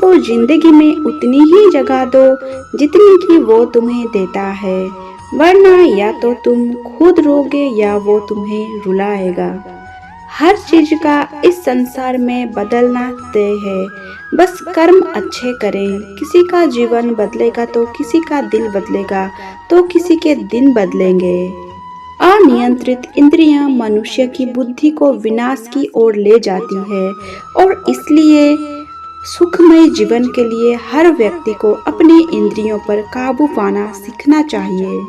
को जिंदगी में उतनी ही जगह दो जितनी कि वो तुम्हें देता है, वरना या तो तुम खुद रोगे या वो तुम्हें रुलाएगा। हर चीज का इस संसार में बदलना तय है, बस कर्म अच्छे करें। किसी का जीवन बदलेगा तो किसी का दिल बदलेगा, तो किसी के दिन बदलेंगे। अनियंत्रित इंद्रियां मनुष्य की बुद्धि को विनाश की ओर ले जाती है और इसलिए सुखमय जीवन के लिए हर व्यक्ति को अपने इंद्रियों पर काबू पाना सीखना चाहिए।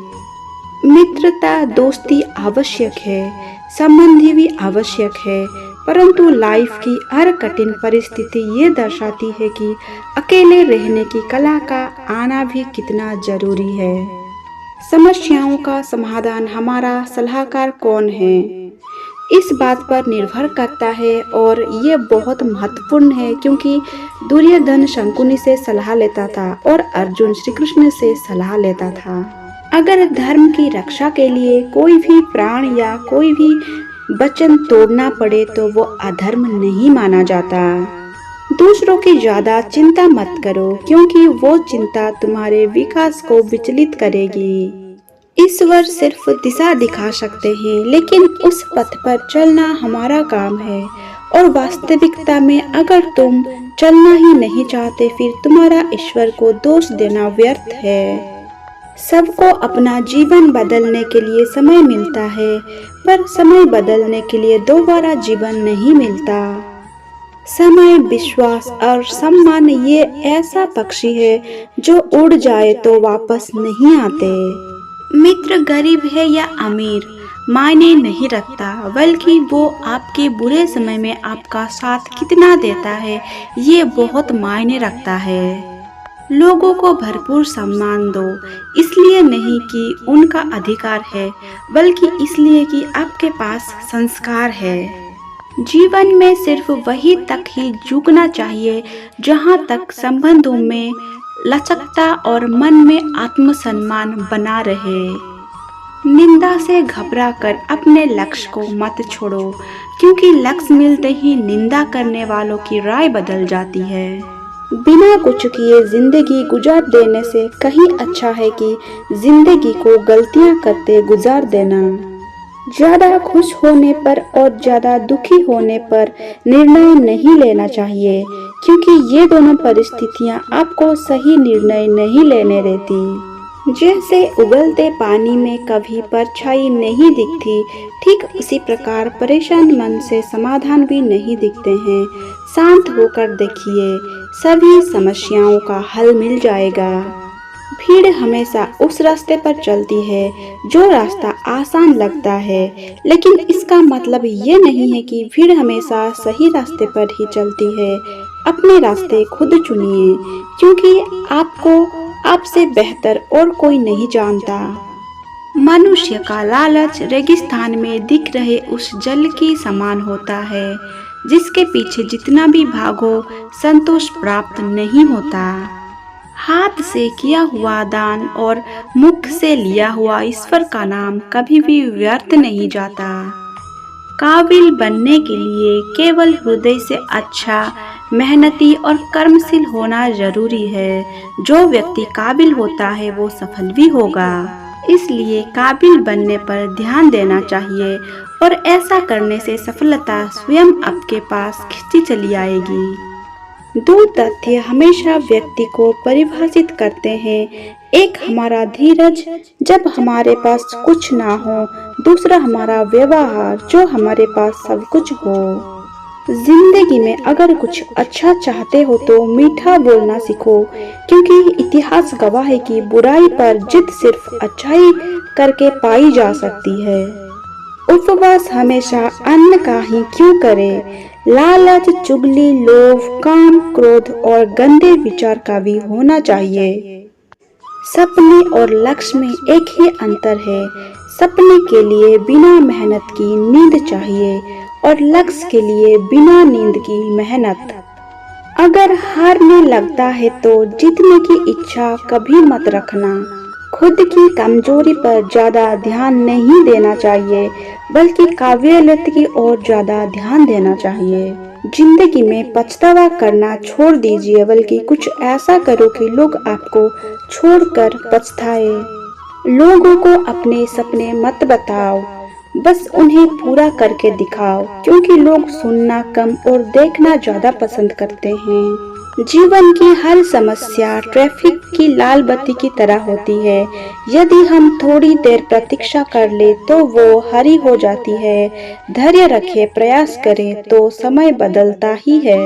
मित्रता दोस्ती आवश्यक है, संबंधी भी आवश्यक है, परंतु लाइफ की हर कठिन परिस्थिति ये दर्शाती है कि अकेले रहने की कला का आना भी कितना जरूरी है। समस्याओं का समाधान हमारा सलाहकार कौन है, इस बात पर निर्भर करता है और ये बहुत महत्वपूर्ण है, क्योंकि दुर्योधन शकुनी से सलाह लेता था और अर्जुन श्री कृष्ण से सलाह लेता था। अगर धर्म की रक्षा के लिए कोई भी प्राण या कोई भी वचन तोड़ना पड़े तो वो अधर्म नहीं माना जाता। दूसरों की ज्यादा चिंता मत करो, क्योंकि वो चिंता तुम्हारे विकास को विचलित करेगी। ईश्वर सिर्फ दिशा दिखा सकते हैं, लेकिन उस पथ पर चलना हमारा काम है। और वास्तविकता में अगर तुम चलना ही नहीं चाहते, फिर तुम्हारा ईश्वर को दोष देना व्यर्थ है। सबको अपना जीवन बदलने के लिए समय मिलता है, पर समय बदलने के लिए दोबारा जीवन नहीं मिलता। समय, विश्वास और सम्मान ये ऐसा पक्षी है जो उड़ जाए तो वापस नहीं आते। मित्र गरीब है या अमीर मायने नहीं रखता, बल्कि वो आपके बुरे समय में आपका साथ कितना देता है ये बहुत मायने रखता है। लोगों को भरपूर सम्मान दो, इसलिए नहीं कि उनका अधिकार है, बल्कि इसलिए कि आपके पास संस्कार है। जीवन में सिर्फ वही तक ही झुकना चाहिए जहां तक संबंधों में लचकता और मन में आत्मसम्मान बना रहे। निंदा से घबरा कर अपने लक्ष्य को मत छोड़ो, क्योंकि लक्ष्य मिलते ही निंदा करने वालों की राय बदल जाती है। बिना कुछ किए जिंदगी गुजार देने से कहीं अच्छा है कि जिंदगी को गलतियां करते गुजार देना। ज्यादा खुश होने पर और ज्यादा दुखी होने पर निर्णय नहीं लेना चाहिए, क्योंकि ये दोनों परिस्थितियां आपको सही निर्णय नहीं लेने देती। जैसे उबलते पानी में कभी परछाई नहीं दिखती, ठीक उसी प्रकार परेशान मन से समाधान भी नहीं दिखते हैं। शांत होकर देखिए, सभी समस्याओं का हल मिल जाएगा। भीड़ हमेशा उस रास्ते पर चलती है जो रास्ता आसान लगता है, लेकिन इसका मतलब ये नहीं है कि भीड़ हमेशा सही रास्ते पर ही चलती है। अपने रास्ते खुद चुनिए, क्योंकि आपको आपसे बेहतर और कोई नहीं जानता। मनुष्य का लालच रेगिस्तान में दिख रहे उस जल के समान होता है, जिसके पीछे जितना भी भागो संतोष प्राप्त नहीं होता। हाथ से किया हुआ दान और मुख से लिया हुआ ईश्वर का नाम कभी भी व्यर्थ नहीं जाता। काबिल बनने के लिए केवल हृदय से अच्छा, मेहनती और कर्मशील होना जरूरी है। जो व्यक्ति काबिल होता है वो सफल भी होगा, इसलिए काबिल बनने पर ध्यान देना चाहिए और ऐसा करने से सफलता स्वयं आपके पास खिंची चली आएगी। दो तथ्य हमेशा व्यक्ति को परिभाषित करते हैं, एक हमारा धीरज जब हमारे पास कुछ ना हो, दूसरा हमारा व्यवहार जो हमारे पास सब कुछ हो। जिंदगी में अगर कुछ अच्छा चाहते हो तो मीठा बोलना सीखो, क्योंकि इतिहास गवाह है कि बुराई पर जीत सिर्फ अच्छाई करके पाई जा सकती है। उपवास हमेशा अन्न का ही क्यों करे, लालच, चुगली, लोभ, काम, क्रोध और गंदे विचार का भी होना चाहिए। सपने और लक्ष्य में एक ही अंतर है, सपने के लिए बिना मेहनत की नींद चाहिए और लक्ष्य के लिए बिना नींद की मेहनत। अगर हारने लगता है तो जीतने की इच्छा कभी मत रखना। खुद की कमजोरी पर ज्यादा ध्यान नहीं देना चाहिए, बल्कि काबिलियत की ओर ज्यादा ध्यान देना चाहिए। जिंदगी में पछतावा करना छोड़ दीजिए, बल्कि कुछ ऐसा करो कि लोग आपको छोड़कर पछताए। लोगों को अपने सपने मत बताओ, बस उन्हें पूरा करके दिखाओ, क्योंकि लोग सुनना कम और देखना ज्यादा पसंद करते हैं। जीवन की हर समस्या ट्रैफिक की लाल बत्ती की तरह होती है। यदि हम थोड़ी देर प्रतीक्षा कर ले तो वो हरी हो जाती है। धैर्य रखें, प्रयास करें तो समय बदलता ही है।